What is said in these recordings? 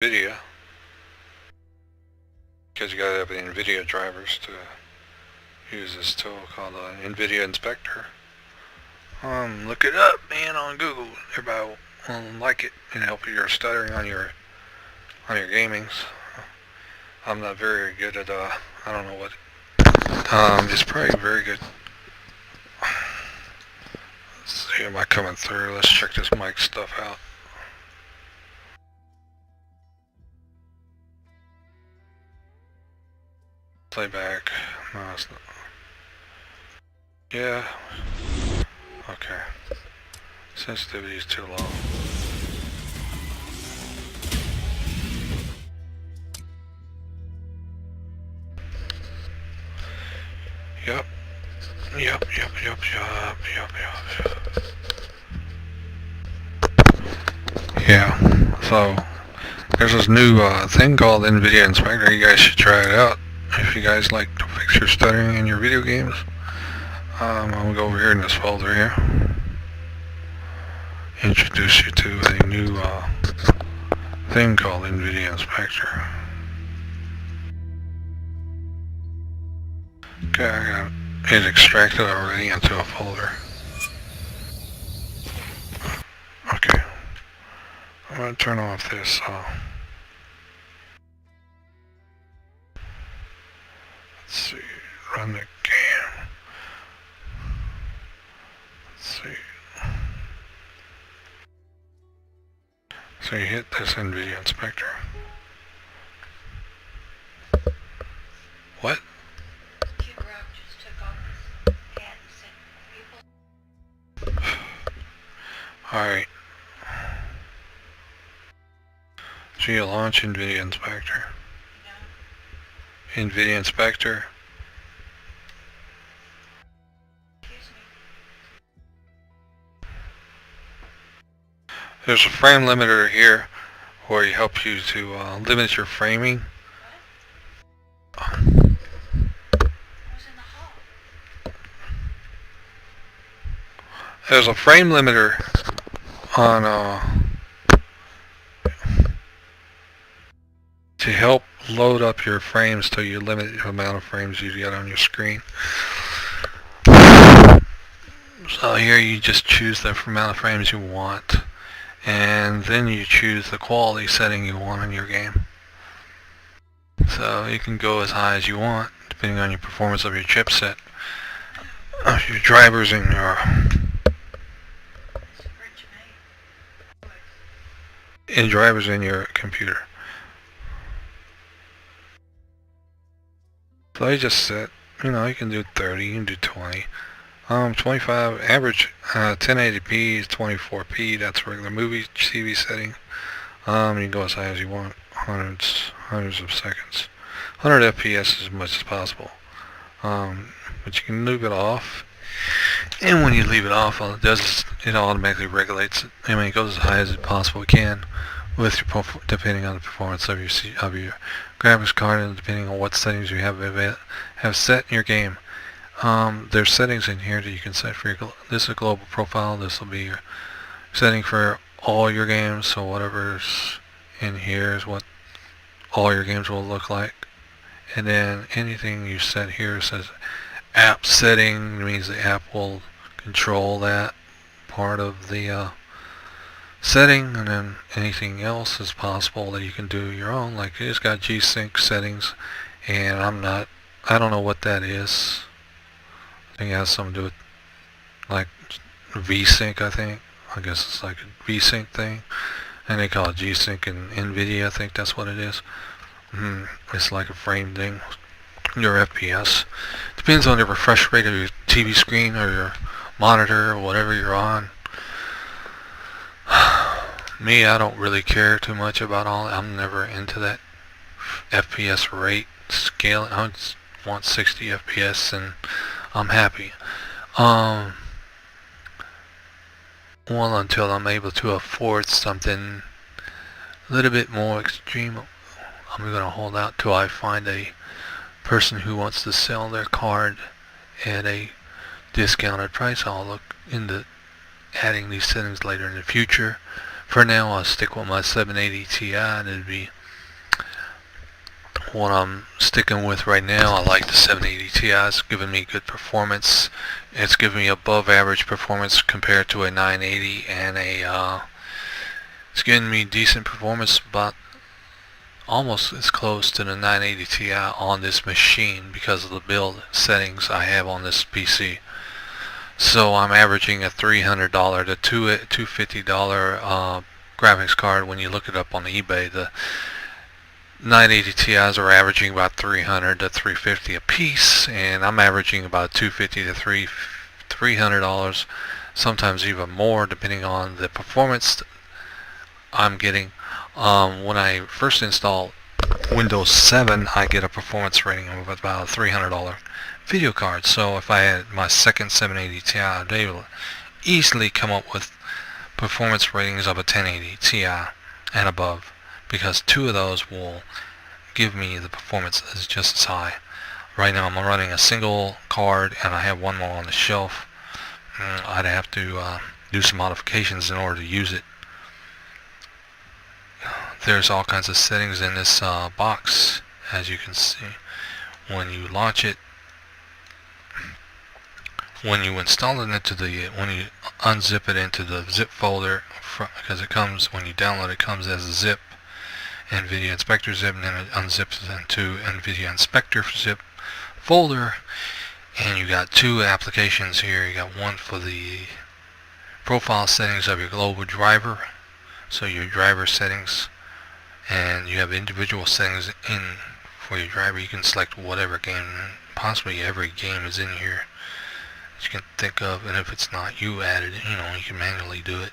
nvidia, because you gotta have the nvidia drivers to use this tool called nvidia inspector. Look it up, man, on Google. Everybody will like it and help your stuttering on your gamings. I'm not very good at I don't know what. It's probably very good. Let's see, am I coming through? Let's check this mic stuff out. Playback. No, it's not. Yeah. Okay. Sensitivity is too low. Yep. Yeah. So there's this new thing called nvidia inspector. You guys should try it out if you guys like to fix your stuttering in your video games. I'm gonna go over here in this folder here. Introduce you to a new thing called nvidia inspector. Okay, I got it extracted already into a folder. Okay, I'm gonna turn off this. Let's see, run the game. Let's see. So you hit this nvidia inspector. What? Alright. So you launch nvidia inspector. nvidia inspector. There's a frame limiter here where it helps you to limit your framing. There's a frame limiter on to help load up your frames so you limit the amount of frames you get on your screen. So here you just choose the amount of frames you want, and then you choose the quality setting you want on your game. So you can go as high as you want depending on your performance of your chipset, of your drivers and your drivers in your computer. So I just set, you can do 30, you can do 20. 25 average 1080p is 24p. That's regular movie TV setting. You can go as high as you want, hundreds of seconds. 100 FPS as much as possible. But you can leave it off. And when you leave it off, all it does is it automatically regulates it. I mean, it goes as high as it possibly can, with your depending on the performance of your graphics card and depending on what settings you have set in your game. There's settings in here that you can set for your. This is a global profile. This will be your setting for all your games. So whatever's in here is what all your games will look like. And then anything you set here says app setting. It means the app will control that part of the setting, and then anything else is possible that you can do your own. Like it's got G-Sync settings, and I don't know what that is. I think it has something to do with like V-Sync, I think. I guess it's like a V-Sync thing, and they call it G-Sync in nvidia. I think that's what it is. It's like a frame thing. Your FPS depends on the refresh rate of your TV screen or your monitor or whatever you're on. Me, I don't really care too much about all that. I'm never into that FPS rate scaling. I just want 60 FPS and I'm happy. Well, until I'm able to afford something a little bit more extreme, I'm going to hold out till I find a person who wants to sell their card at a discounted price. I'll look into adding these settings later in the future. For now, I'll stick with my 780 Ti. That'd be what I'm sticking with right now. I like the 780 Ti. It's giving me good performance. It's giving me above average performance compared to a 980, and it's giving me decent performance, but almost as close to the 980 Ti on this machine because of the build settings I have on this PC. So I'm averaging a $300 to $250 graphics card. When you look it up on eBay, the 980 Ti's are averaging about $300 to $350 a piece, and I'm averaging about $250 to $300, sometimes even more, depending on the performance I'm getting. When I first install Windows 7, I get a performance rating of about a $300 video card. So if I had my second 780 Ti, I'd be able to easily come up with performance ratings of a 1080 Ti and above, because two of those will give me the performance that's just as high. Right now I'm running a single card and I have one more on the shelf. I'd have to do some modifications in order to use it. There's all kinds of settings in this box, as you can see. When you launch it, when you install it into when you unzip it into the zip folder, because it comes, when you download it, comes as a zip, nvidia inspector zip, and then it unzips into nvidia inspector zip folder, and you got two applications here. You got one for the profile settings of your global driver, so your driver settings, and you have individual settings in for your driver. You can select whatever game, possibly every game is in here that you can think of, and if it's not, you add it. You can manually do it.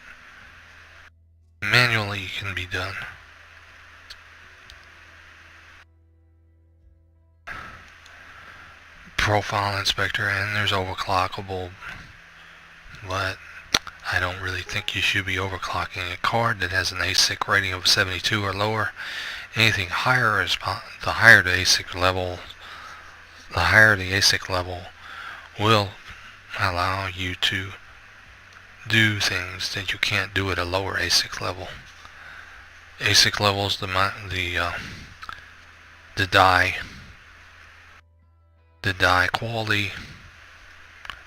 Manually can be done. Profile inspector, and there's overclockable, but I don't really think you should be overclocking a card that has an ASIC rating of 72 or lower. Anything higher is the higher the ASIC level will allow you to do things that you can't do at a lower ASIC level. ASIC levels, the die quality,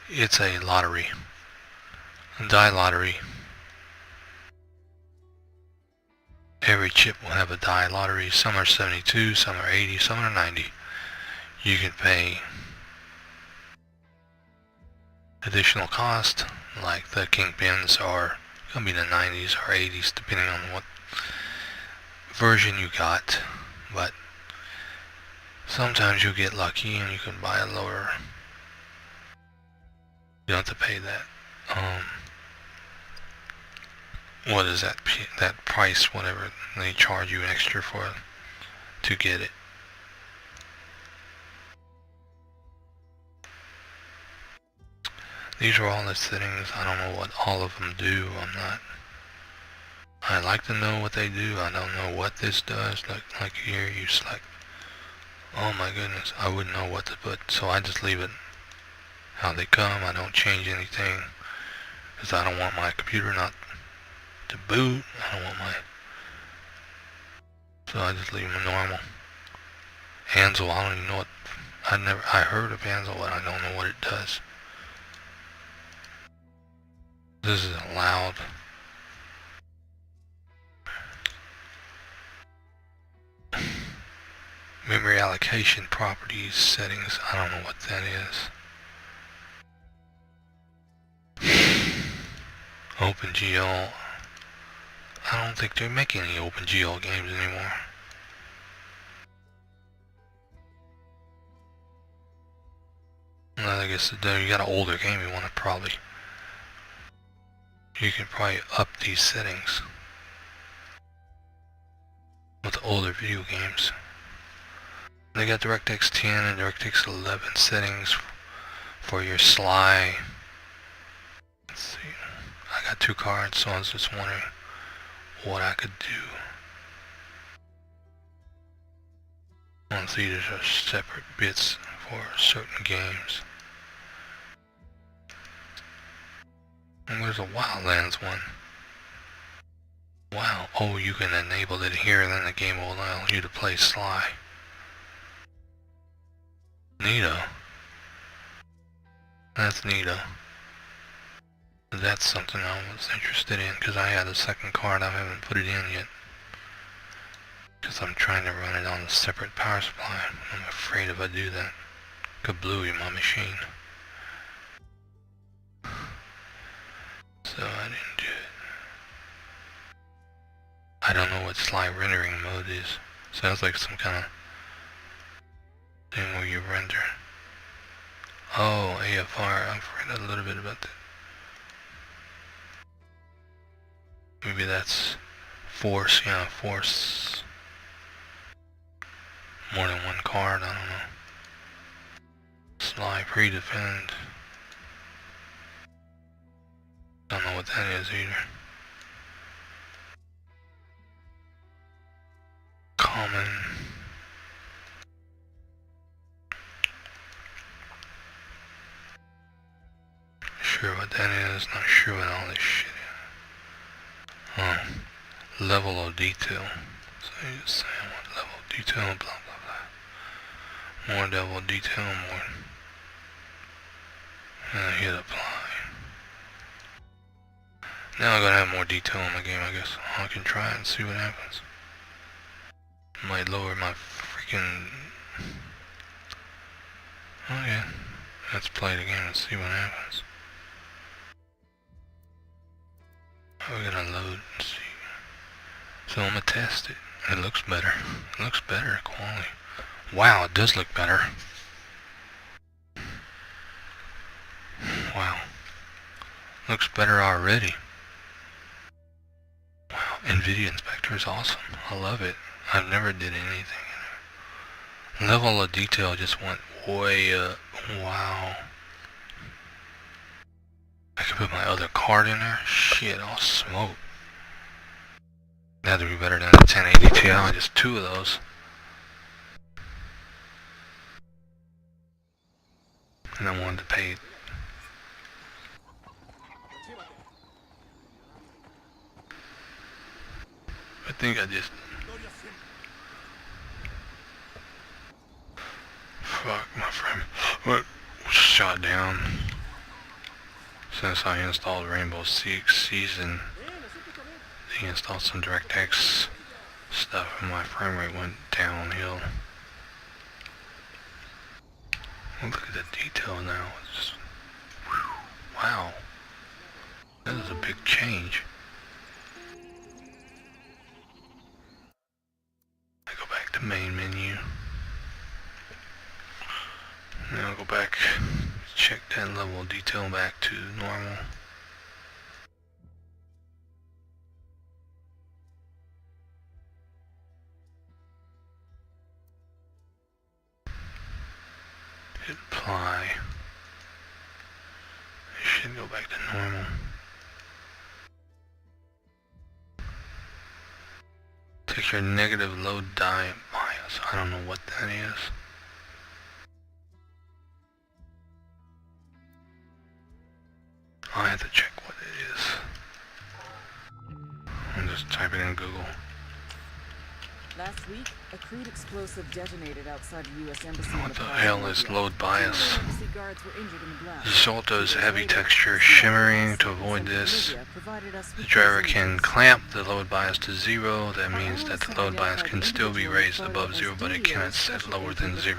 it's a lottery. Die lottery. Every chip will have a die lottery. Some are 72, some are 80, some are 90. You can pay additional cost, like the Kingpins are going to be the 90s or 80s, depending on what version you got. But sometimes you'll get lucky and you can buy a lower. You don't have to pay that. What is that price, whatever they charge you extra for to get it. These are all the settings. I don't know what all of them do. I like to know what they do. I don't know what this does. Like here you select, oh my goodness, I wouldn't know what to put, so I just leave it how they come. I don't change anything because I don't want my computer not to boot. I don't want so I just leave them normal. Ansel, I don't even know what, I heard of Ansel, but I don't know what it does. This is allowed. Memory allocation properties settings, I don't know what that is. OpenGL, I don't think they're making any OpenGL games anymore. Well, I guess you got an older game, you can probably up these settings with the older video games. They got DirectX 10 and DirectX 11 settings for your SLI. Let's see, I got two cards, so I was just wondering what I could do. Let's see, these are separate bits for certain games. And there's a Wildlands one. Wow. Oh, you can enable it here, and then the game will allow you to play Sly. Neato. That's neato. That's something I was interested in, because I had a second card. I haven't put it in yet. Because I'm trying to run it on a separate power supply. I'm afraid if I do that, kablooey my machine. So I didn't do it. I don't know what Sly rendering mode is. Sounds like some kind of thing where you render. Oh, AFR. I've read a little bit about that. Maybe that's force. Yeah, force. More than one card. I don't know. Sly pre-defend. Don't know what that is either. Common. Sure what that is. Not sure what all this shit is. Oh. Level of detail. So you just say I want level of detail, blah blah blah. More level of detail, more. And I hit apply. Now I'm gonna have more detail in the game, I guess. I can try it and see what happens. Might lower my freaking... Okay. Let's play the game and see what happens. We're gonna load and see. So I'm gonna test it. It looks better. It looks better quality. Wow, it does look better. Wow. Looks better already. Wow, nvidia Inspector is awesome. I love it. I've never did anything in it. Level of detail just went way up. Wow. I could put my other card in there. Shit, I'll smoke. That'd be better than a 1080 Ti, just two of those. And I wanted to pay. I think I just... Fuck, my friend. What? Shot down. Since I installed Rainbow Six Season, they installed some DirectX stuff and my frame rate went downhill. Well, look at the detail now. It's just, whew, wow. That is a big change. I go back to main menu. Now I'll go back, check that level of detail back to normal. Hit apply. It should go back to normal. Takes your negative low die bias. I don't know what that is. I have to check what it is. I'm just typing in Google. Last week, a crude explosive detonated outside the U.S. Embassy. What the hell is load bias? Zolto's heavy texture shimmering. To avoid this, the driver can clamp the load bias to 0. That means that the load bias can still be raised above 0, but it cannot set lower than 0.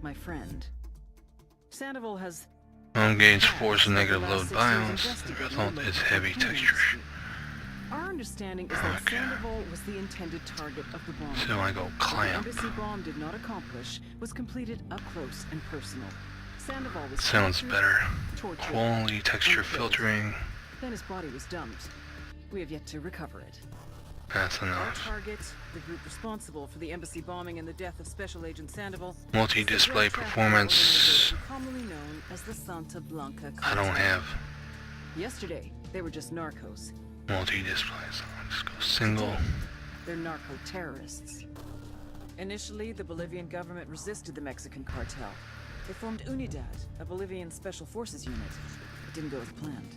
My friend. Sandoval has Engage force negative load bias. The result is heavy texture. Our understanding is that Sandoval was the intended target of the bomb. So I go clamp. What the embassy bomb did not accomplish was completed up close and personal. Sandoval was sounds better. Tortured, Quality texture filtering. Then his body was dumped. We have yet to recover it. That's Our enough. target, the group responsible for the embassy bombing and the death of Special Agent Sandoval, Multi-display performance. commonly known as the Santa Blanca I don't have Yesterday, they were just narcos. multi-displays. I'll just go single. They're narco-terrorists. Initially, the Bolivian government resisted the Mexican cartel. They formed Unidad, a Bolivian special forces unit. It didn't go as planned.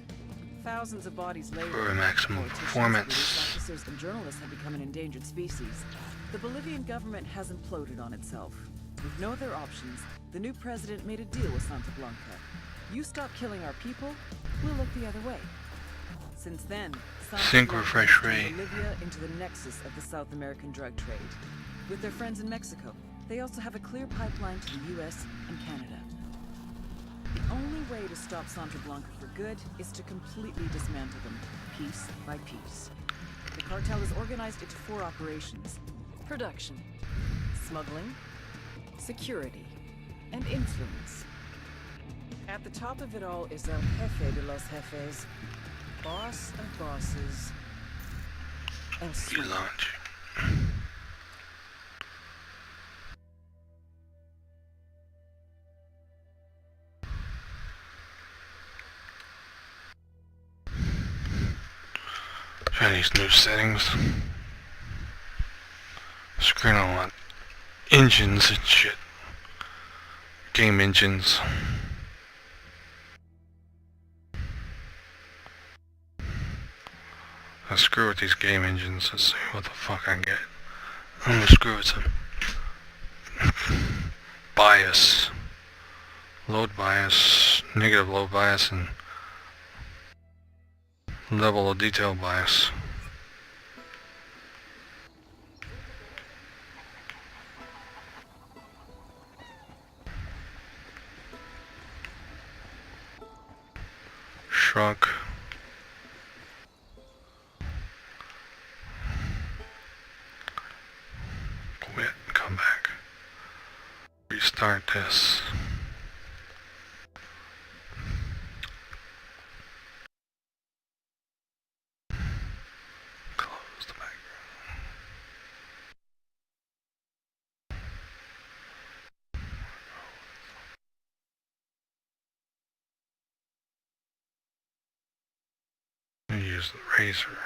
Thousands of bodies later, for maximum politicians, police performance. officers, and journalists have become an endangered species. The Bolivian government has imploded on itself. With no other options, the new president made a deal with Santa Blanca. You stop killing our people, we'll look the other way. Since then, Santa Sync Blanca refresh has turned rate. Bolivia into the nexus of the South American drug trade. With their friends in Mexico, they also have a clear pipeline to the US and Canada. The only way to stop Santa Blanca for good is to completely dismantle them, piece by piece. The cartel is organized into 4 operations: production, smuggling, security, and influence. At the top of it all is El Jefe de los Jefes, boss of bosses, El You Swing. launch. Try these new settings. Screen on what? Engines and shit. Game engines. Let's screw with these game engines. Let's see what the fuck I get. I'm gonna screw with some bias. Load bias. Negative load bias and level of detail bias. Shrunk. Quit and come back. Restart this. Close the background. Use the razor.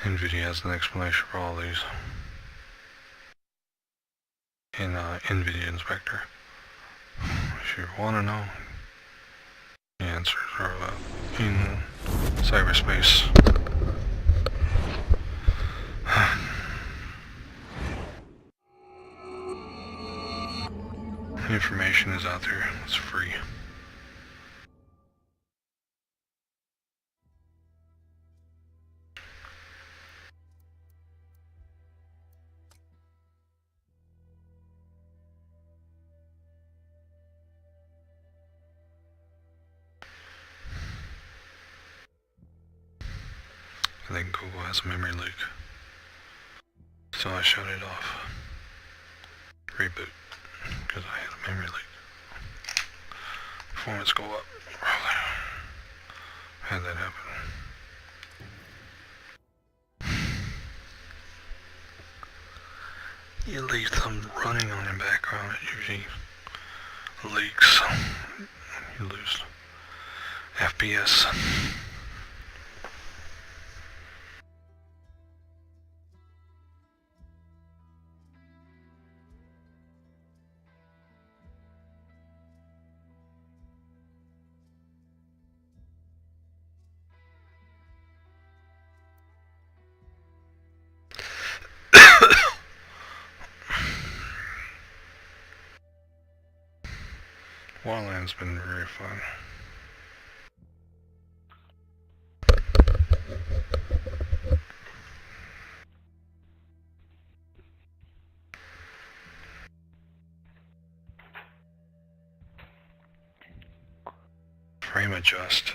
nvidia has an explanation for all these in nvidia inspector. If you want to know, the answers are in cyberspace. Information is out there. It's free. I think Google has a memory leak, so I shut it off. Reboot, because I had a memory leak. Performance go up. Had that happen. You leave them running on in the background, it usually leaks. You lose FPS. Wildlands been very fun. Frame adjust.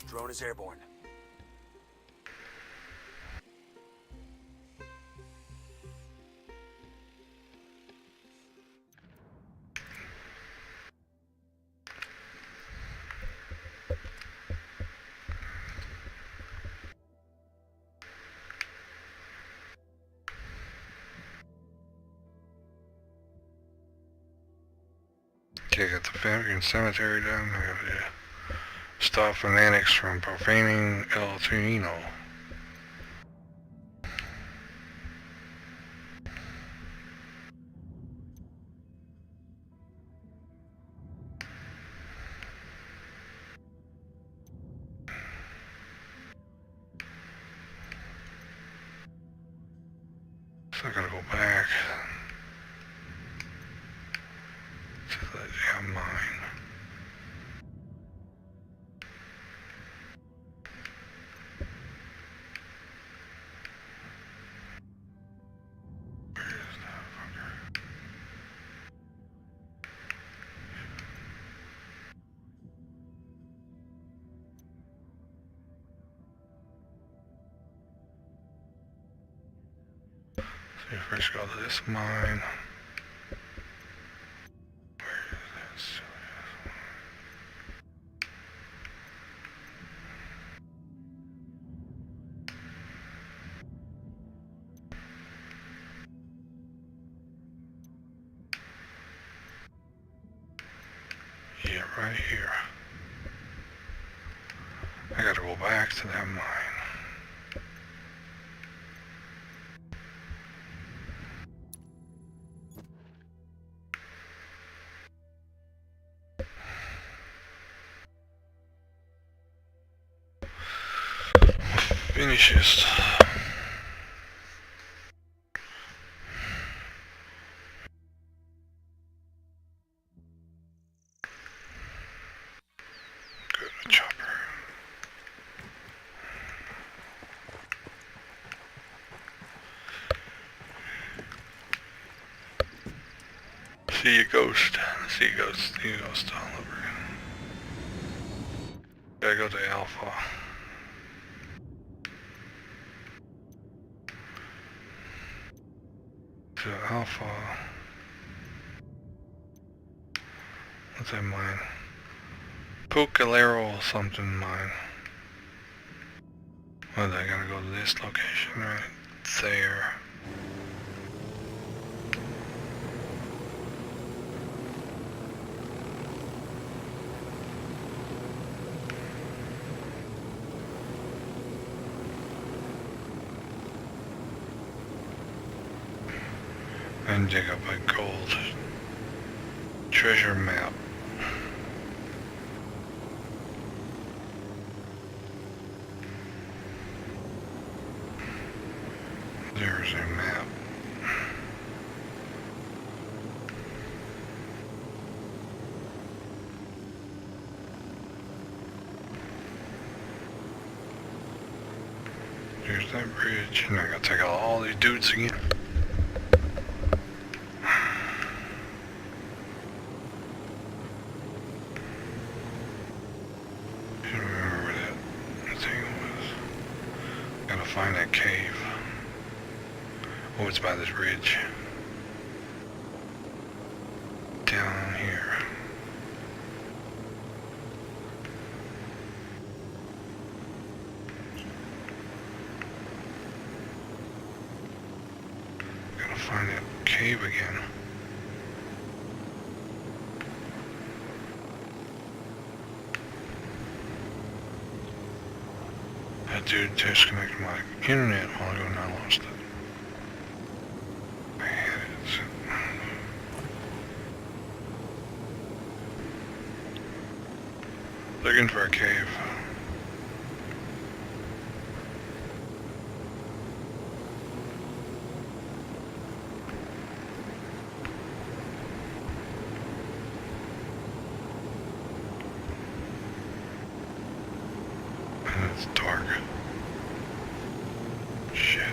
Drone is airborne. Okay, got the American cemetery down. I have to stop fanatics from profaning El Torino. So I gotta go back to the damn mine. Where is that fucker? So you first go to this mine. Where is this? Yeah, right here. I gotta go back to that mine. Finish this. See a ghost. See a ghost. See a ghost all over. Gotta go to Alpha. To Alpha. What's that mine? Pucalero something mine. Well, I gotta go to this location right there. And dig up a gold treasure map. There's a map. There's that bridge, and I gotta take out all these dudes again. Can't remember where that thing was. Gotta find that cave. Oh, it's by this ridge. Down here. Gotta find that cave again. That dude disconnected my internet a while ago and I lost it. Looking for a cave. And it's dark. Shit.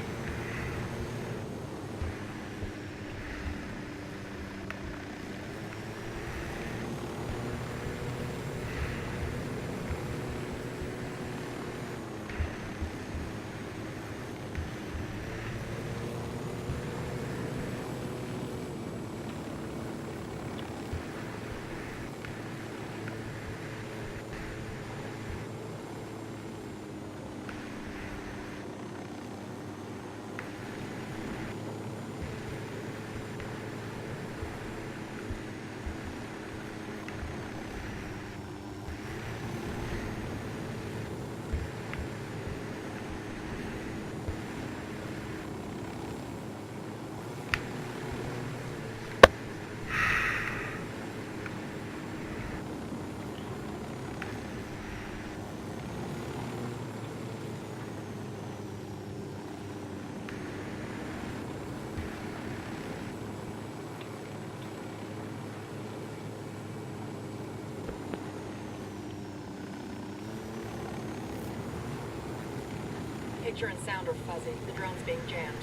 Picture and sound are fuzzy. The drone's being jammed.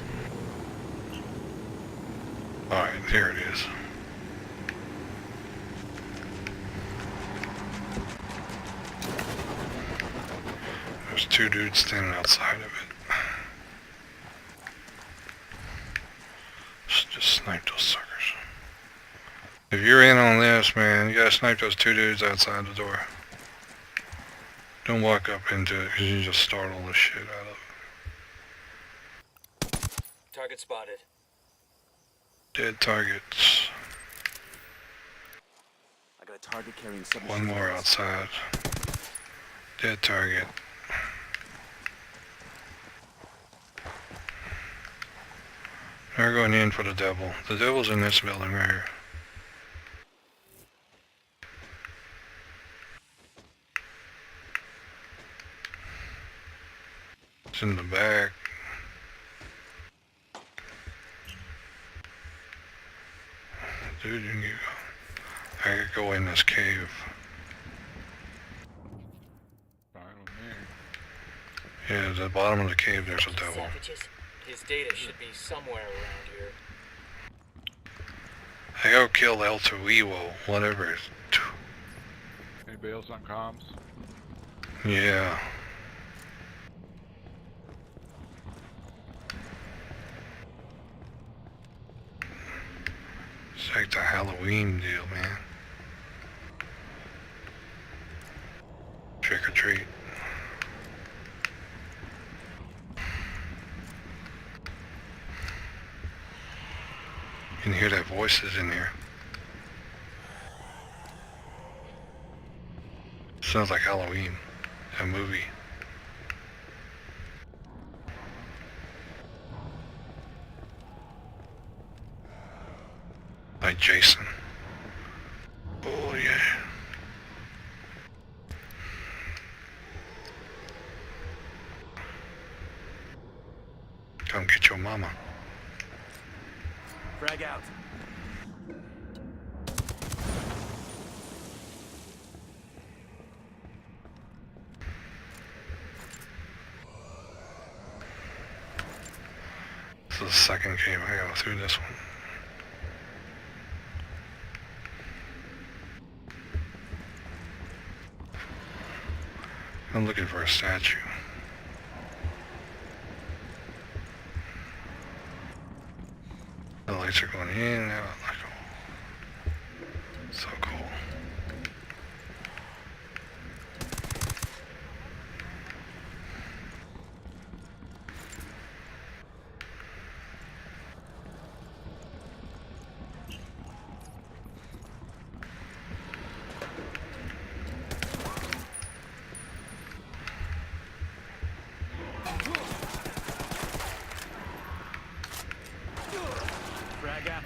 Alright, here it is. There's two dudes standing outside of it. Just snipe those suckers. If you're in on this, man, you gotta snipe those two dudes outside the door. Don't walk up into it, because you just startle the shit out of it. Target spotted. Dead targets. I got a target carrying some. One more outside. Dead target. They're going in for the devil. The devil's in this building right here. It's in the back. Dude, you can go. I could go in this cave. Yeah, at the bottom of the cave there's a devil. Savages. His data should be somewhere around here. I go kill El Tuivo, whatever. Anybody else on comms? Yeah. It's like the Halloween deal, man. Trick or treat. You can hear their voices in here. Sounds like Halloween, a movie. Like Jason. Oh yeah. Come get your mama. Frag out. This is the second game I go through this one. I'm looking for a statue. The lights are going in and out like, oh, so cool. Frag out.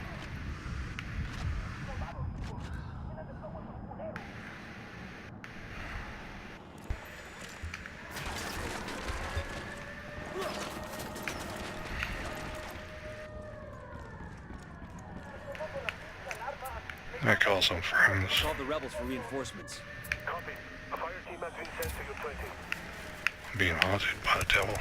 I call some friends. Call the rebels for reinforcements. Copy. A fire team has been sent to your 20. I'm being haunted by the devil.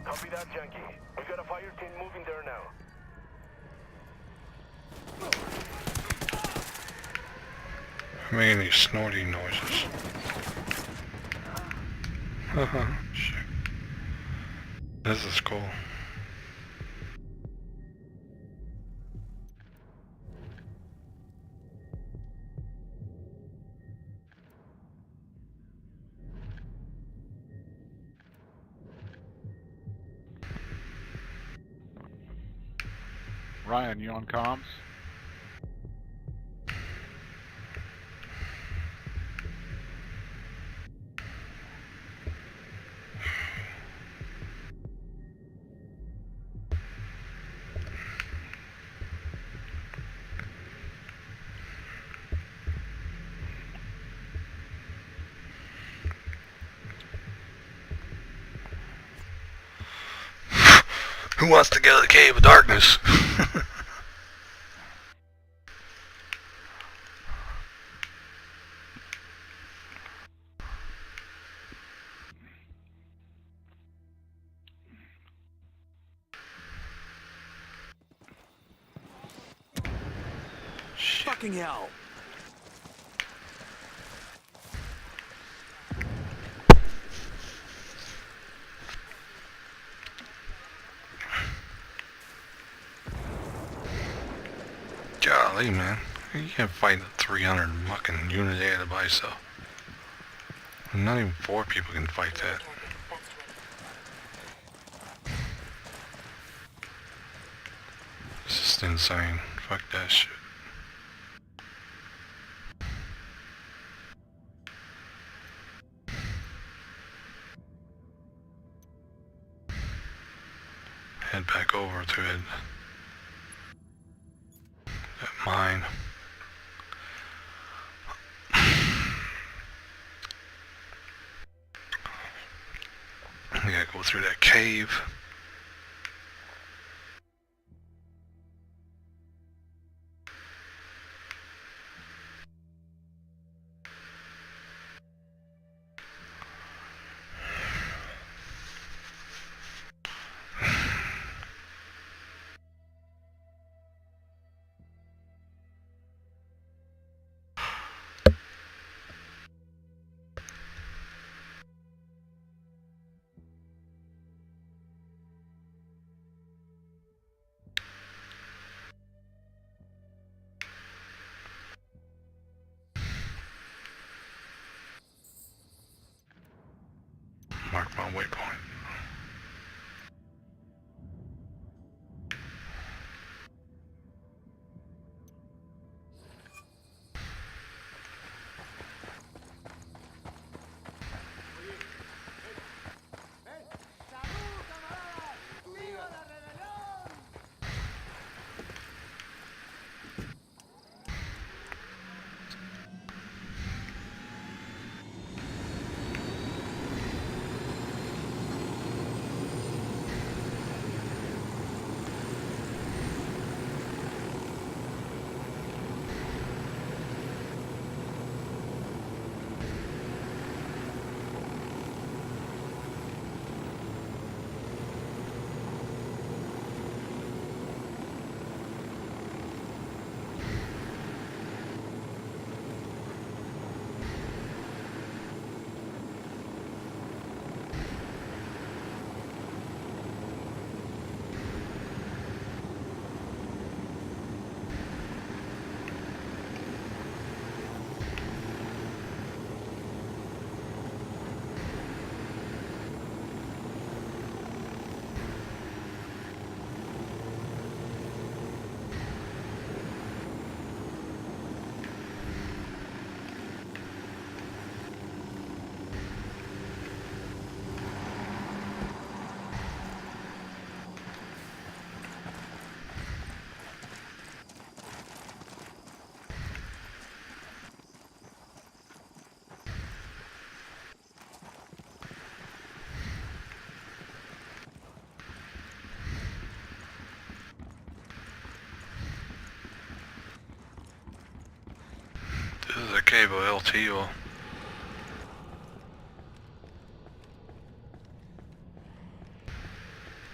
Copy that, Yankee. We got a fire team moving there now. I'm making these snorting noises. Haha, shit. This is cool. Ryan, you on comms? Who wants to go to the cave of darkness? Fucking hell. Golly, man. You can't fight a 300 fucking unit A by yourself. Not even 4 people can fight that. It's just insane. Fuck that shit. Head back over to it. That mine. We gotta go through that cave. Mark my waypoint. This is a cable LT or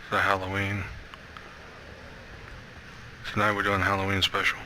for Halloween. Tonight we're doing Halloween special.